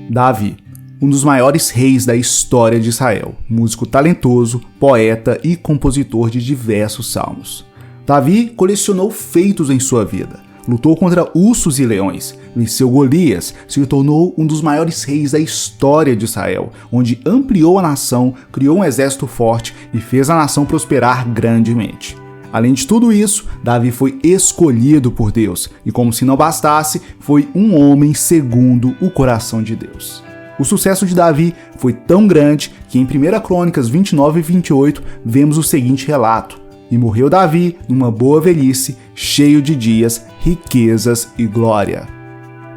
Davi, um dos maiores reis da história de Israel, músico talentoso, poeta e compositor de diversos salmos. Davi colecionou feitos em sua vida, lutou contra ursos e leões, venceu Golias, se tornou um dos maiores reis da história de Israel, onde ampliou a nação, criou um exército forte e fez a nação prosperar grandemente. Além de tudo isso, Davi foi escolhido por Deus e, como se não bastasse, foi um homem segundo o coração de Deus. O sucesso de Davi foi tão grande que em 1 Crônicas 29 e 28 vemos o seguinte relato: "E morreu Davi numa boa velhice, cheio de dias, riquezas e glória."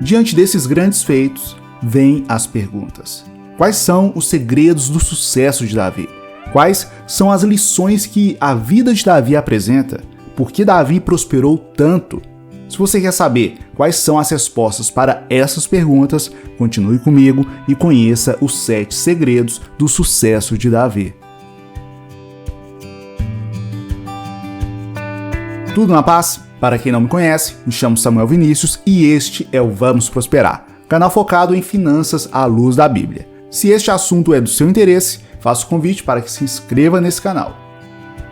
Diante desses grandes feitos, vêm as perguntas. Quais são os segredos do sucesso de Davi? Quais são as lições que a vida de Davi apresenta? Por que Davi prosperou tanto? Se você quer saber quais são as respostas para essas perguntas, continue comigo e conheça os 7 segredos do sucesso de Davi. Tudo na paz? Para quem não me conhece, me chamo Samuel Vinícius e este é o Vamos Prosperar, canal focado em finanças à luz da Bíblia. Se este assunto é do seu interesse, faço o convite para que se inscreva nesse canal.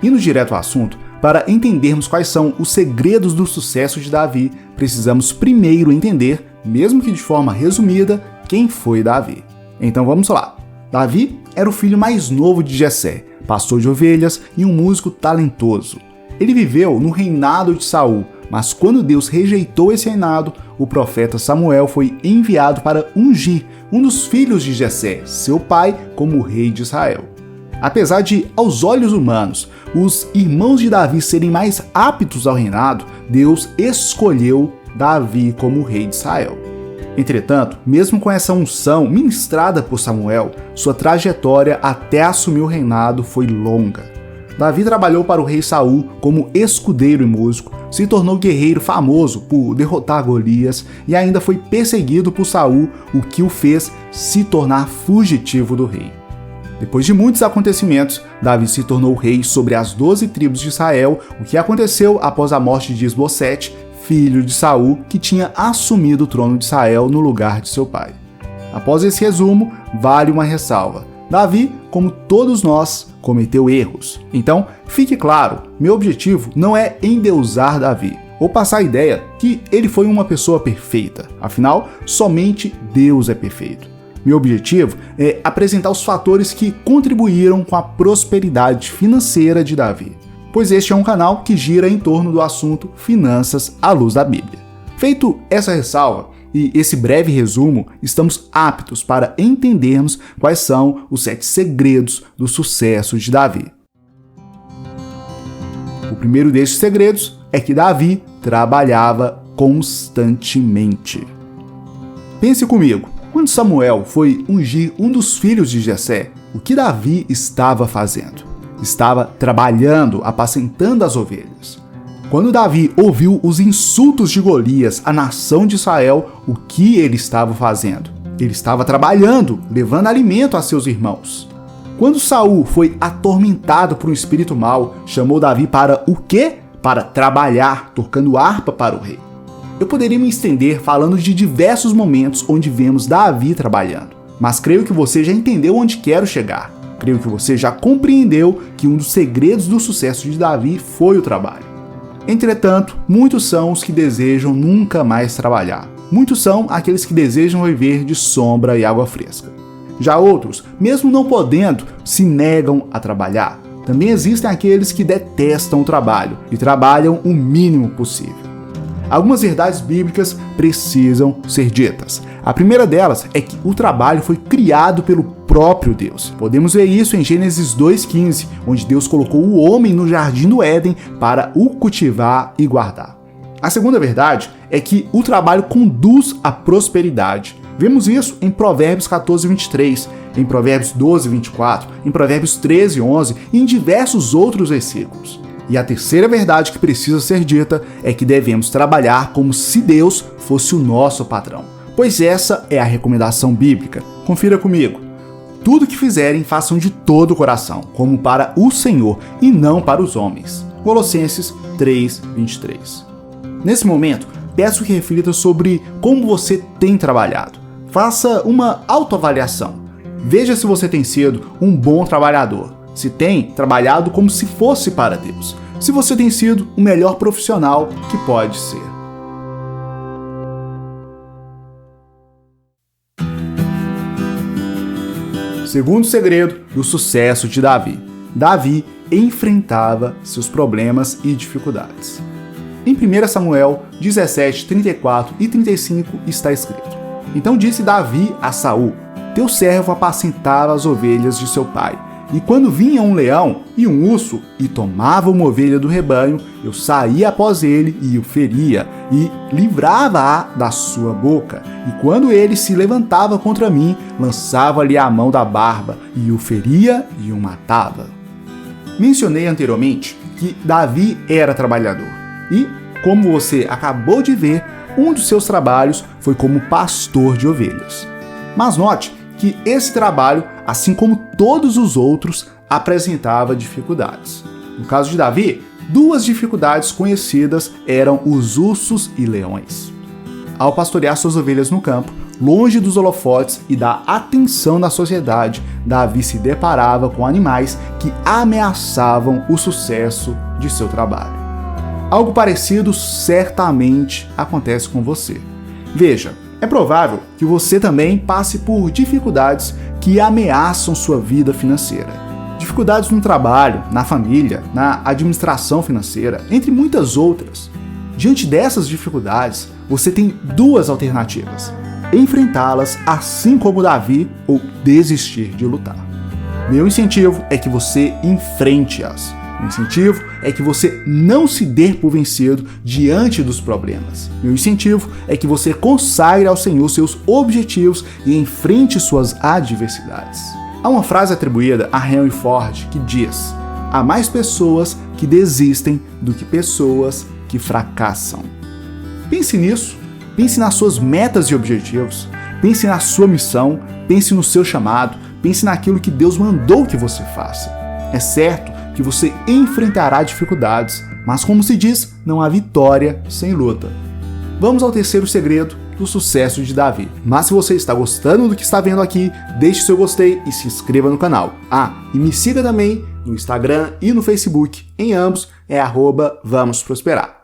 Indo direto ao assunto, para entendermos quais são os segredos do sucesso de Davi, precisamos primeiro entender, mesmo que de forma resumida, quem foi Davi. Então vamos lá. Davi era o filho mais novo de Jessé, pastor de ovelhas e um músico talentoso. Ele viveu no reinado de Saul, mas quando Deus rejeitou esse reinado, o profeta Samuel foi enviado para ungir um dos filhos de Jessé, seu pai, como rei de Israel. Apesar de, aos olhos humanos, os irmãos de Davi serem mais aptos ao reinado, Deus escolheu Davi como rei de Israel. Entretanto, mesmo com essa unção ministrada por Samuel, sua trajetória até assumir o reinado foi longa. Davi trabalhou para o rei Saul como escudeiro e músico, se tornou guerreiro famoso por derrotar Golias e ainda foi perseguido por Saul, o que o fez se tornar fugitivo do rei. Depois de muitos acontecimentos, Davi se tornou rei sobre as 12 tribos de Israel, o que aconteceu após a morte de Isbosete, filho de Saul, que tinha assumido o trono de Israel no lugar de seu pai. Após esse resumo, vale uma ressalva. Davi, como todos nós, cometeu erros. Então, fique claro, meu objetivo não é endeusar Davi, ou passar a ideia que ele foi uma pessoa perfeita. Afinal, somente Deus é perfeito. Meu objetivo é apresentar os fatores que contribuíram com a prosperidade financeira de Davi, pois este é um canal que gira em torno do assunto finanças à luz da Bíblia. Feito essa ressalva e esse breve resumo, estamos aptos para entendermos quais são os 7 segredos do sucesso de Davi. O primeiro destes segredos é que Davi trabalhava constantemente. Pense comigo, quando Samuel foi ungir um dos filhos de Jessé, o que Davi estava fazendo? Estava trabalhando, apacentando as ovelhas. Quando Davi ouviu os insultos de Golias à nação de Israel, o que ele estava fazendo? Ele estava trabalhando, levando alimento a seus irmãos. Quando Saul foi atormentado por um espírito mau, chamou Davi para o quê? Para trabalhar, tocando harpa para o rei. Eu poderia me estender falando de diversos momentos onde vemos Davi trabalhando, mas creio que você já entendeu onde quero chegar. Creio que você já compreendeu que um dos segredos do sucesso de Davi foi o trabalho. Entretanto, muitos são os que desejam nunca mais trabalhar. Muitos são aqueles que desejam viver de sombra e água fresca. Já outros, mesmo não podendo, se negam a trabalhar. Também existem aqueles que detestam o trabalho e trabalham o mínimo possível. Algumas verdades bíblicas precisam ser ditas. A primeira delas é que o trabalho foi criado pelo próprio Deus. Podemos ver isso em Gênesis 2:15, onde Deus colocou o homem no jardim do Éden para o cultivar e guardar. A segunda verdade é que o trabalho conduz à prosperidade. Vemos isso em Provérbios 14:23, em Provérbios 12:24, em Provérbios 13:11 e em diversos outros versículos. E a terceira verdade que precisa ser dita é que devemos trabalhar como se Deus fosse o nosso patrão, pois essa é a recomendação bíblica. Confira comigo. Tudo que fizerem, façam de todo o coração, como para o Senhor e não para os homens. Colossenses 3:23. Nesse momento, peço que reflita sobre como você tem trabalhado. Faça uma autoavaliação. Veja se você tem sido um bom trabalhador, se tem trabalhado como se fosse para Deus, se você tem sido o melhor profissional que pode ser. Segundo segredo do sucesso de Davi. Davi enfrentava seus problemas e dificuldades. Em 1 Samuel 17, 34 e 35 está escrito: Então disse Davi a Saul: Teu servo apacentava as ovelhas de seu pai. E quando vinha um leão e um urso e tomava uma ovelha do rebanho, eu saía após ele e o feria, e livrava-a da sua boca. E quando ele se levantava contra mim, lançava-lhe a mão da barba, e o feria e o matava. Mencionei anteriormente que Davi era trabalhador. E, como você acabou de ver, um dos seus trabalhos foi como pastor de ovelhas. Mas note que esse trabalho, assim como todos os outros, apresentava dificuldades. No caso de Davi, duas dificuldades conhecidas eram os ursos e leões. Ao pastorear suas ovelhas no campo, longe dos holofotes e da atenção da sociedade, Davi se deparava com animais que ameaçavam o sucesso de seu trabalho. Algo parecido certamente acontece com você. Veja, é provável que você também passe por dificuldades que ameaçam sua vida financeira. Dificuldades no trabalho, na família, na administração financeira, entre muitas outras. Diante dessas dificuldades, você tem duas alternativas: enfrentá-las assim como Davi ou desistir de lutar. Meu incentivo é que você enfrente-as. Meu incentivo é que você não se dê por vencido diante dos problemas. Meu incentivo é que você consagre ao Senhor seus objetivos e enfrente suas adversidades. Há uma frase atribuída a Henry Ford que diz: há mais pessoas que desistem do que pessoas que fracassam. Pense nisso, pense nas suas metas e objetivos, pense na sua missão, pense no seu chamado, pense naquilo que Deus mandou que você faça. É certo que você enfrentará dificuldades, mas como se diz, não há vitória sem luta. Vamos ao terceiro segredo do sucesso de Davi. Mas se você está gostando do que está vendo aqui, deixe seu gostei e se inscreva no canal. E me siga também no Instagram e no Facebook, em ambos é @VamosProsperar.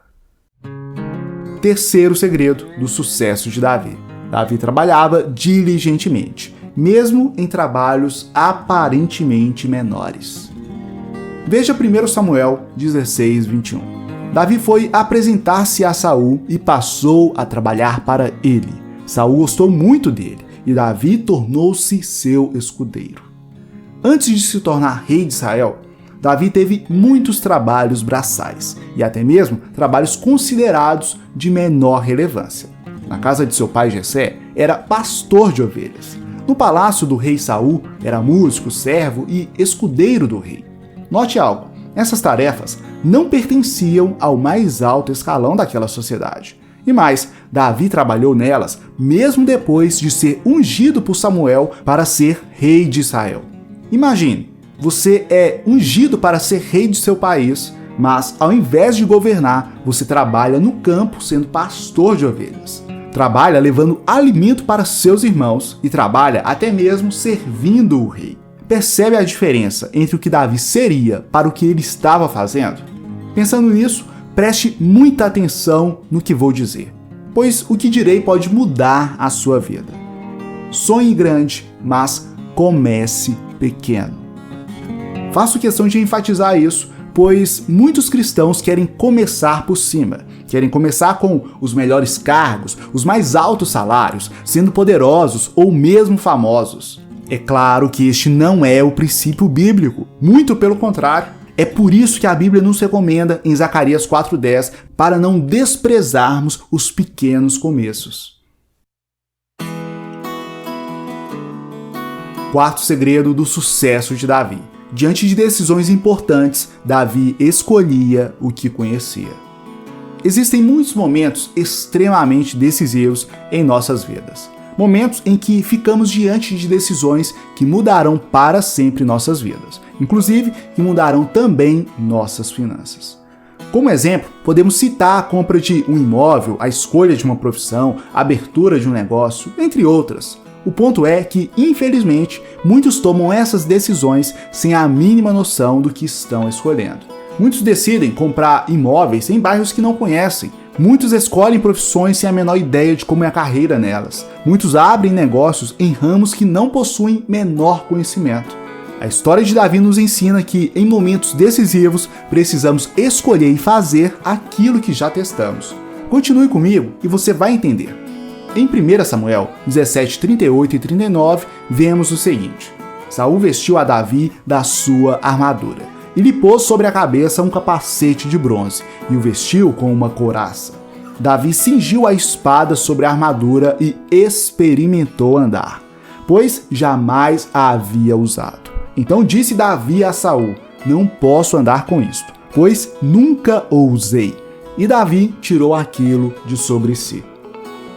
Terceiro segredo do sucesso de Davi. Davi trabalhava diligentemente, mesmo em trabalhos aparentemente menores. Veja 1 Samuel 16, 21. Davi foi apresentar-se a Saul e passou a trabalhar para ele. Saul gostou muito dele e Davi tornou-se seu escudeiro. Antes de se tornar rei de Israel, Davi teve muitos trabalhos braçais e até mesmo trabalhos considerados de menor relevância. Na casa de seu pai Jessé, era pastor de ovelhas. No palácio do rei Saul, era músico, servo e escudeiro do rei. Note algo, essas tarefas não pertenciam ao mais alto escalão daquela sociedade. E mais, Davi trabalhou nelas mesmo depois de ser ungido por Samuel para ser rei de Israel. Imagine, você é ungido para ser rei de seu país, mas ao invés de governar, você trabalha no campo sendo pastor de ovelhas. Trabalha levando alimento para seus irmãos e trabalha até mesmo servindo o rei. Percebe a diferença entre o que Davi seria para o que ele estava fazendo? Pensando nisso, preste muita atenção no que vou dizer, pois o que direi pode mudar a sua vida. Sonhe grande, mas comece pequeno. Faço questão de enfatizar isso, pois muitos cristãos querem começar por cima, querem começar com os melhores cargos, os mais altos salários, sendo poderosos ou mesmo famosos. É claro que este não é o princípio bíblico, muito pelo contrário. É por isso que a Bíblia nos recomenda em Zacarias 4:10 para não desprezarmos os pequenos começos. Quarto segredo do sucesso de Davi. Diante de decisões importantes, Davi escolhia o que conhecia. Existem muitos momentos extremamente decisivos em nossas vidas. Momentos em que ficamos diante de decisões que mudarão para sempre nossas vidas, inclusive que mudarão também nossas finanças. Como exemplo, podemos citar a compra de um imóvel, a escolha de uma profissão, a abertura de um negócio, entre outras. O ponto é que, infelizmente, muitos tomam essas decisões sem a mínima noção do que estão escolhendo. Muitos decidem comprar imóveis em bairros que não conhecem. Muitos escolhem profissões sem a menor ideia de como é a carreira nelas. Muitos abrem negócios em ramos que não possuem menor conhecimento. A história de Davi nos ensina que, em momentos decisivos, precisamos escolher e fazer aquilo que já testamos. Continue comigo e você vai entender. Em 1 Samuel 17, 38 e 39, vemos o seguinte: Saul vestiu a Davi da sua armadura e lhe pôs sobre a cabeça um capacete de bronze e o vestiu com uma couraça. Davi cingiu a espada sobre a armadura e experimentou andar, pois jamais a havia usado. Então disse Davi a Saul: não posso andar com isto, pois nunca o usei. E Davi tirou aquilo de sobre si.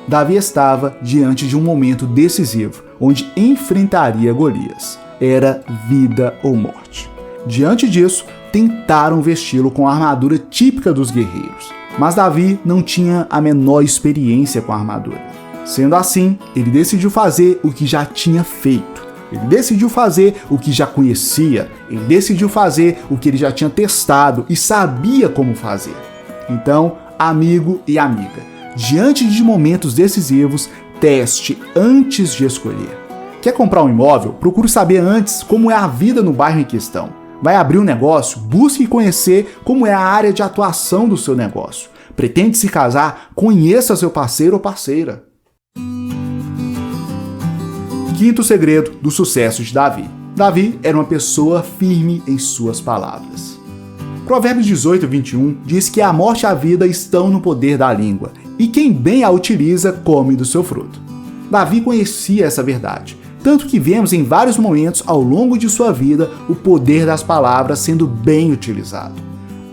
Davi estava diante de um momento decisivo, onde enfrentaria Golias. Era vida ou morte. Diante disso, tentaram vesti-lo com a armadura típica dos guerreiros, mas Davi não tinha a menor experiência com a armadura. Sendo assim, ele decidiu fazer o que já tinha feito. Ele decidiu fazer o que já conhecia, ele decidiu fazer o que ele já tinha testado e sabia como fazer. Então, amigo e amiga, diante de momentos decisivos, teste antes de escolher. Quer comprar um imóvel? Procure saber antes como é a vida no bairro em questão. Vai abrir um negócio? Busque conhecer como é a área de atuação do seu negócio. Pretende se casar? Conheça seu parceiro ou parceira. Quinto segredo do sucesso de Davi. Davi era uma pessoa firme em suas palavras. Provérbios 18, 21 diz que a morte e a vida estão no poder da língua, e quem bem a utiliza come do seu fruto. Davi conhecia essa verdade, tanto que vemos em vários momentos ao longo de sua vida o poder das palavras sendo bem utilizado.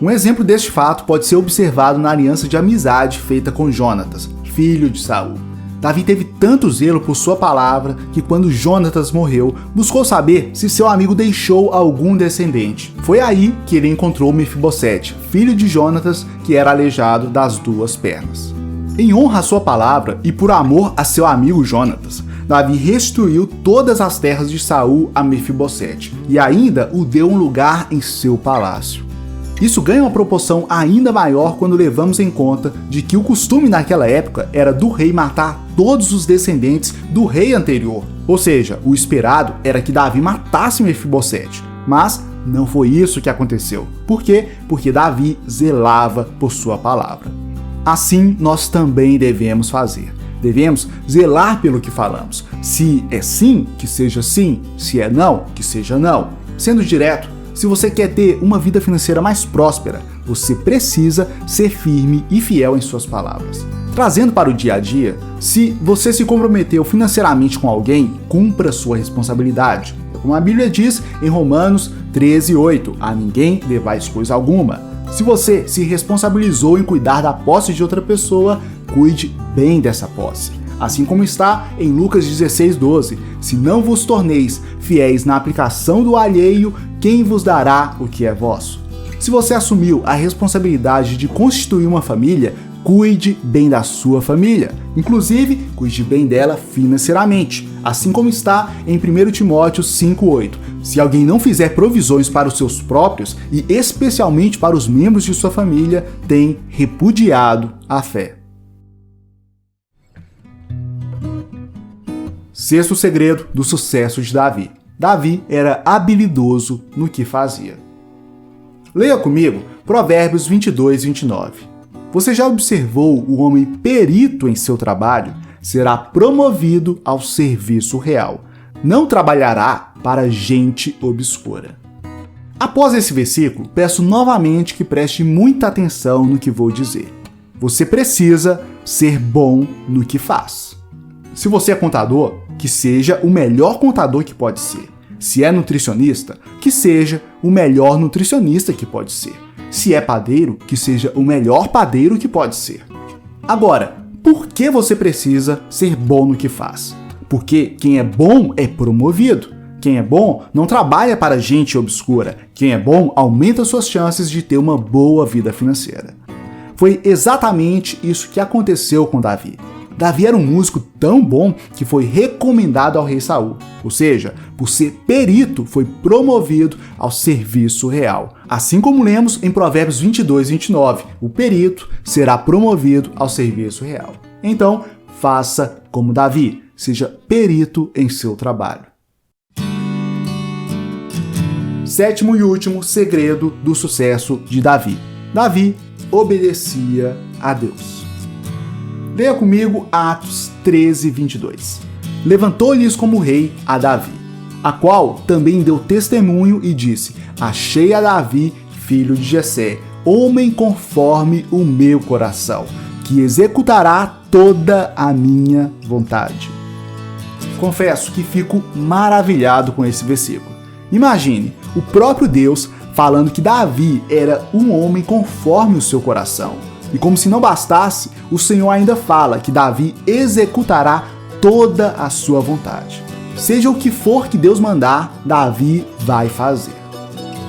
Um exemplo deste fato pode ser observado na aliança de amizade feita com Jonatas, filho de Saul. Davi teve tanto zelo por sua palavra que, quando Jonatas morreu, buscou saber se seu amigo deixou algum descendente. Foi aí que ele encontrou Mefibosete, filho de Jonatas, que era aleijado das duas pernas. Em honra à sua palavra e por amor a seu amigo Jonatas, Davi restituiu todas as terras de Saul a Mefibosete e ainda o deu um lugar em seu palácio. Isso ganha uma proporção ainda maior quando levamos em conta de que o costume naquela época era do rei matar todos os descendentes do rei anterior. Ou seja, o esperado era que Davi matasse Mefibosete, mas não foi isso que aconteceu. Por quê? Porque Davi zelava por sua palavra. Assim, nós também devemos fazer. Devemos zelar pelo que falamos. Se é sim, que seja sim. Se é não, que seja não. Sendo direto, se você quer ter uma vida financeira mais próspera, você precisa ser firme e fiel em suas palavras. Trazendo para o dia a dia, se você se comprometeu financeiramente com alguém, cumpra sua responsabilidade. Como a Bíblia diz em Romanos 13:8, a ninguém devais coisa alguma. Se você se responsabilizou em cuidar da posse de outra pessoa, cuide bem dessa posse. Assim como está em Lucas 16:12, se não vos torneis fiéis na aplicação do alheio, quem vos dará o que é vosso? Se você assumiu a responsabilidade de constituir uma família, cuide bem da sua família. Inclusive, cuide bem dela financeiramente, assim como está em 1 Timóteo 5:8. Se alguém não fizer provisões para os seus próprios e especialmente para os membros de sua família, tem repudiado a fé. Sexto segredo do sucesso de Davi. Davi era habilidoso no que fazia. Leia comigo Provérbios 22, 29. Você já observou o homem perito em seu trabalho? Será promovido ao serviço real. Não trabalhará para gente obscura. Após esse versículo, peço novamente que preste muita atenção no que vou dizer. Você precisa ser bom no que faz. Se você é contador, que seja o melhor contador que pode ser. Se é nutricionista, que seja o melhor nutricionista que pode ser. Se é padeiro, que seja o melhor padeiro que pode ser. Agora, por que você precisa ser bom no que faz? Porque quem é bom é promovido. Quem é bom não trabalha para gente obscura. Quem é bom aumenta suas chances de ter uma boa vida financeira. Foi exatamente isso que aconteceu com Davi. Davi era um músico tão bom que foi recomendado ao rei Saul, ou seja, por ser perito, foi promovido ao serviço real. Assim como lemos em Provérbios 22:29, o perito será promovido ao serviço real. Então, faça como Davi, seja perito em seu trabalho. Sétimo e último segredo do sucesso de Davi. Davi obedecia a Deus. Leia comigo Atos 13:22. Levantou-lhes como rei a Davi, a qual também deu testemunho e disse: achei a Davi, filho de Jessé, homem conforme o meu coração, que executará toda a minha vontade. Confesso que fico maravilhado com esse versículo. Imagine, o próprio Deus falando que Davi era um homem conforme o seu coração. E como se não bastasse, o Senhor ainda fala que Davi executará toda a sua vontade. Seja o que for que Deus mandar, Davi vai fazer.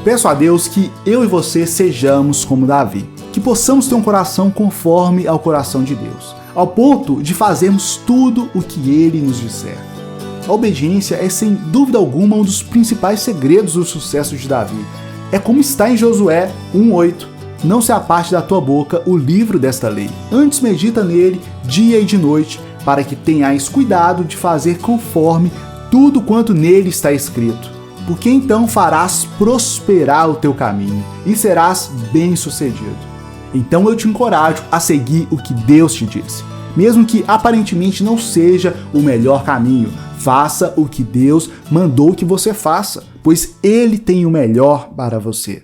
Peço a Deus que eu e você sejamos como Davi, que possamos ter um coração conforme ao coração de Deus, ao ponto de fazermos tudo o que Ele nos disser. A obediência é sem dúvida alguma um dos principais segredos do sucesso de Davi. É como está em Josué 1:8. Não se aparte da tua boca o livro desta lei. Antes medita nele dia e de noite, para que tenhais cuidado de fazer conforme tudo quanto nele está escrito. Porque então farás prosperar o teu caminho e serás bem-sucedido. Então eu te encorajo a seguir o que Deus te disse. Mesmo que aparentemente não seja o melhor caminho, faça o que Deus mandou que você faça, pois Ele tem o melhor para você.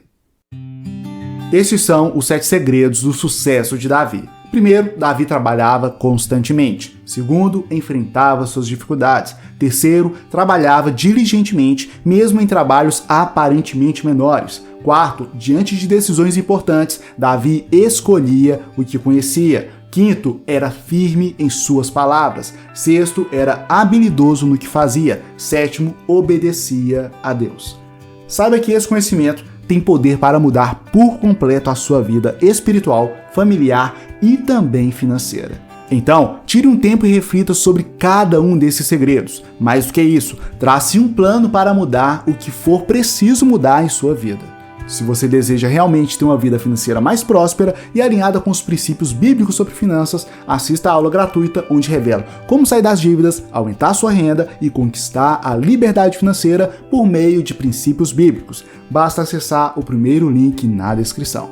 Estes são os 7 segredos do sucesso de Davi. Primeiro, Davi trabalhava constantemente. Segundo, enfrentava suas dificuldades. Terceiro, trabalhava diligentemente, mesmo em trabalhos aparentemente menores. Quarto, diante de decisões importantes, Davi escolhia o que conhecia. Quinto, era firme em suas palavras. Sexto, era habilidoso no que fazia. Sétimo, obedecia a Deus. Saiba que esse conhecimento tem poder para mudar por completo a sua vida espiritual, familiar e também financeira. Então, tire um tempo e reflita sobre cada um desses segredos. Mais do que isso, trace um plano para mudar o que for preciso mudar em sua vida. Se você deseja realmente ter uma vida financeira mais próspera e alinhada com os princípios bíblicos sobre finanças, assista a aula gratuita onde revela como sair das dívidas, aumentar sua renda e conquistar a liberdade financeira por meio de princípios bíblicos. Basta acessar o primeiro link na descrição.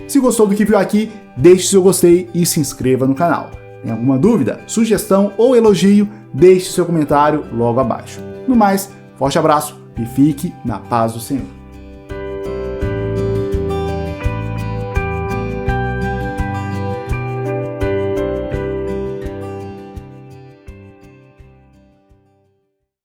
Se gostou do que viu aqui, deixe seu gostei e se inscreva no canal. Tem alguma dúvida, sugestão ou elogio, deixe seu comentário logo abaixo. No mais, forte abraço e fique na paz do Senhor.